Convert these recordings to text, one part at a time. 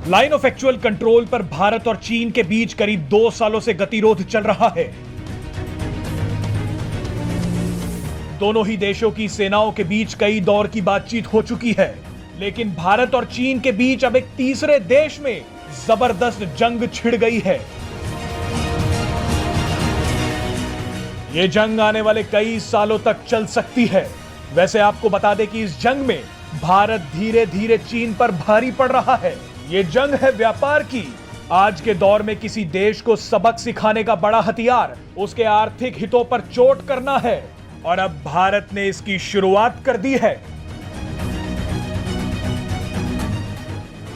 Line of actual control पर भारत और चीन के बीच करीब 2 सालों से गतिरोध चल रहा है। दोनों ही देशों की सेनाओं के बीच कई दौर की बातचीत हो चुकी है, लेकिन भारत और चीन के बीच अब एक तीसरे देश में जबरदस्त जंग छिड़ गई है। यह जंग आने वाले कई सालों तक चल सकती है। वैसे आपको बता दें कि इस जंग में भारत धीरे धीरे चीन पर भारी पड़ रहा है। ये जंग है व्यापार की। आज के दौर में किसी देश को सबक सिखाने का बड़ा हथियार उसके आर्थिक हितों पर चोट करना है, और अब भारत ने इसकी शुरुआत कर दी है।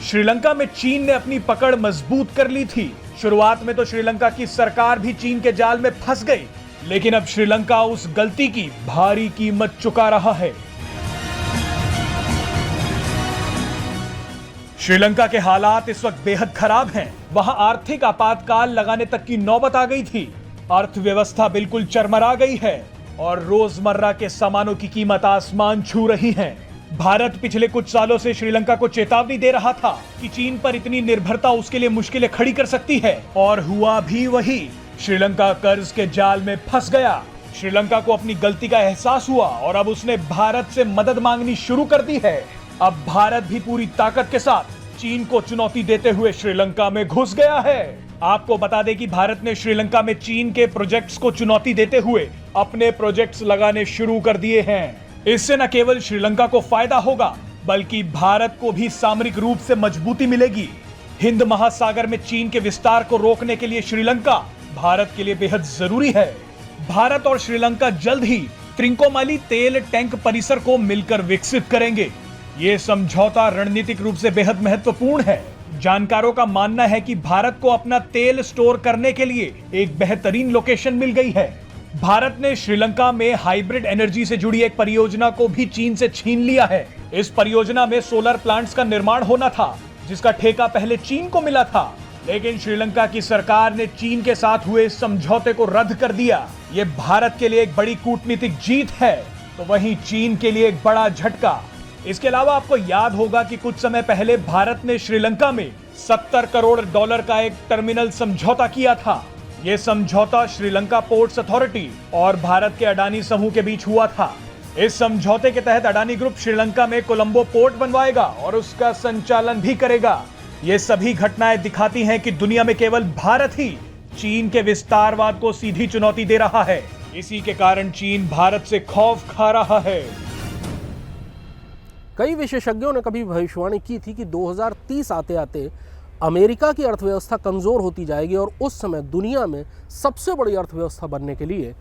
श्रीलंका में चीन ने अपनी पकड़ मजबूत कर ली थी। शुरुआत में तो श्रीलंका की सरकार भी चीन के जाल में फंस गई, लेकिन अब श्रीलंका उस गलती की भारी कीमत चुका रहा है। श्रीलंका के हालात इस वक्त बेहद खराब हैं। वहां आर्थिक आपातकाल लगाने तक की नौबत आ गई थी। अर्थव्यवस्था बिल्कुल चरमरा गई है और रोजमर्रा के सामानों की कीमत आसमान छू रही है। भारत पिछले कुछ सालों से श्रीलंका को चेतावनी दे रहा था कि चीन पर इतनी निर्भरता उसके लिए मुश्किलें खड़ी कर सकती है, और हुआ भी वही। श्रीलंका कर्ज के जाल में फंस गया। श्रीलंका को अपनी गलती का एहसास हुआ और अब उसने भारत से मदद मांगनी शुरू कर दी है। अब भारत भी पूरी ताकत के साथ चीन को चुनौती देते हुए श्रीलंका में घुस गया है। आपको बता दें कि भारत ने श्रीलंका में चीन के प्रोजेक्ट्स को चुनौती देते हुए अपने प्रोजेक्ट्स लगाने शुरू कर दिए हैं। इससे न केवल श्रीलंका को फायदा होगा, बल्कि भारत को भी सामरिक रूप से मजबूती मिलेगी। हिंद महासागर में चीन के विस्तार को रोकने के लिए श्रीलंका भारत के लिए बेहद जरूरी है। भारत और श्रीलंका जल्द ही त्रिंकोमाली तेल टैंक परिसर को मिलकर विकसित करेंगे। ये समझौता रणनीतिक रूप से बेहद महत्वपूर्ण है। जानकारों का मानना है कि भारत को अपना तेल स्टोर करने के लिए एक बेहतरीन लोकेशन मिल गई है। भारत ने श्रीलंका में हाइब्रिड एनर्जी से जुड़ी एक परियोजना को भी चीन से छीन लिया है। इस परियोजना में सोलर प्लांट्स का निर्माण होना था, जिसका ठेका पहले चीन को मिला था, लेकिन श्रीलंका की सरकार ने चीन के साथ हुए इस समझौते को रद्द कर दिया। ये भारत के लिए एक बड़ी कूटनीतिक जीत है, तो वहीं चीन के लिए एक बड़ा झटका। इसके अलावा आपको याद होगा कि कुछ समय पहले भारत ने श्रीलंका में $70 करोड़ का एक टर्मिनल समझौता किया था। यह समझौता श्रीलंका पोर्ट्स अथॉरिटी और भारत के अडानी समूह के बीच हुआ था। इस समझौते के तहत अडानी ग्रुप श्रीलंका में कोलंबो पोर्ट बनवाएगा और उसका संचालन भी करेगा। ये सभी घटनाएं दिखाती हैं कि दुनिया में केवल भारत ही चीन के विस्तारवाद को सीधी चुनौती दे रहा है। इसी के कारण चीन भारत से खौफ खा रहा है। कई विशेषज्ञों ने कभी भविष्यवाणी की थी कि 2030 आते आते अमेरिका की अर्थव्यवस्था कमज़ोर होती जाएगी और उस समय दुनिया में सबसे बड़ी अर्थव्यवस्था बनने के लिए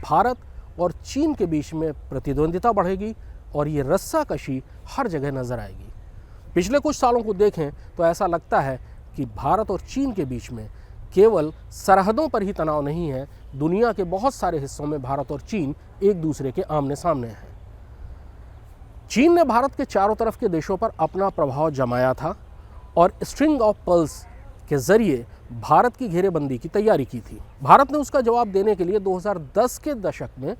भारत और चीन के बीच में प्रतिद्वंदिता बढ़ेगी और ये रस्साकशी हर जगह नजर आएगी। पिछले कुछ सालों को देखें तो ऐसा लगता है कि भारत और चीन के बीच में केवल सरहदों पर ही तनाव नहीं है, दुनिया के बहुत सारे हिस्सों में भारत और चीन एक दूसरे के आमने सामने हैं। चीन ने भारत के चारों तरफ के देशों पर अपना प्रभाव जमाया था और स्ट्रिंग ऑफ पर्ल्स के जरिए भारत की घेरेबंदी की तैयारी की थी। भारत ने उसका जवाब देने के लिए 2010 के दशक में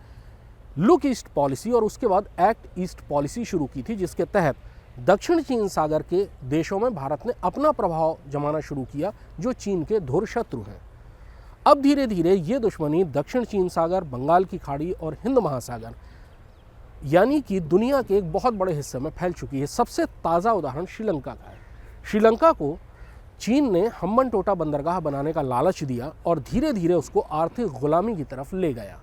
लुक ईस्ट पॉलिसी और उसके बाद एक्ट ईस्ट पॉलिसी शुरू की थी, जिसके तहत दक्षिण चीन सागर के देशों में भारत ने अपना प्रभाव जमाना शुरू किया, जो चीन के धुर शत्रु हैं। अब धीरे धीरे ये दुश्मनी दक्षिण चीन सागर, बंगाल की खाड़ी और हिंद महासागर यानी कि दुनिया के एक बहुत बड़े हिस्से में फैल चुकी है। सबसे ताज़ा उदाहरण श्रीलंका का है। श्रीलंका को चीन ने हम्बनटोटा बंदरगाह बनाने का लालच दिया और धीरे धीरे उसको आर्थिक गुलामी की तरफ ले गया।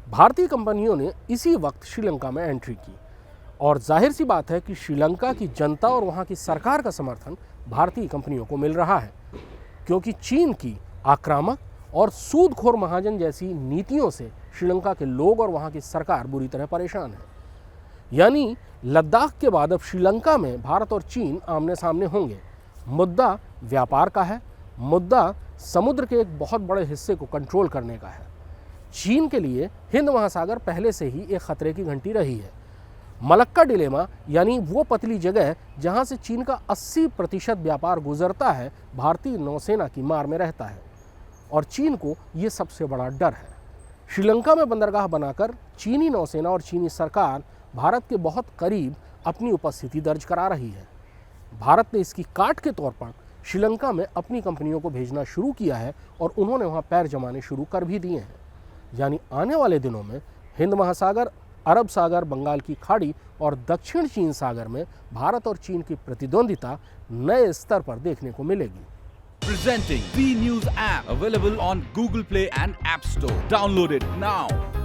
भारतीय कंपनियों ने इसी वक्त श्रीलंका में एंट्री की और जाहिर सी बात है कि श्रीलंका की जनता और वहाँ की सरकार का समर्थन भारतीय कंपनियों को मिल रहा है, क्योंकि चीन की आक्रामक और सूदखोर महाजन जैसी नीतियों से श्रीलंका के लोग और वहाँ की सरकार बुरी तरह परेशान है। यानी लद्दाख के बाद अब श्रीलंका में भारत और चीन आमने सामने होंगे। मुद्दा व्यापार का है, मुद्दा समुद्र के एक बहुत बड़े हिस्से को कंट्रोल करने का है। चीन के लिए हिंद महासागर पहले से ही एक खतरे की घंटी रही है। मलक्का डिलेमा यानी वो पतली जगह जहाँ से चीन का 80% व्यापार गुजरता है, भारतीय नौसेना की मार में रहता है और चीन को ये सबसे बड़ा डर है। श्रीलंका में बंदरगाह बनाकर चीनी नौसेना और चीनी सरकार भारत के बहुत करीब अपनी उपस्थिति दर्ज करा रही है। भारत ने इसकी काट के तौर पर श्रीलंका में अपनी कंपनियों को भेजना शुरू किया है और उन्होंने वहां पैर जमाने शुरू कर भी दिए हैं। यानी आने वाले दिनों में हिंद महासागर, अरब सागर, बंगाल की खाड़ी और दक्षिण चीन सागर में भारत और चीन की प्रतिद्वंदिता नए स्तर पर देखने को मिलेगी। Presenting V News app, available on Google Play and App Store. Download it now.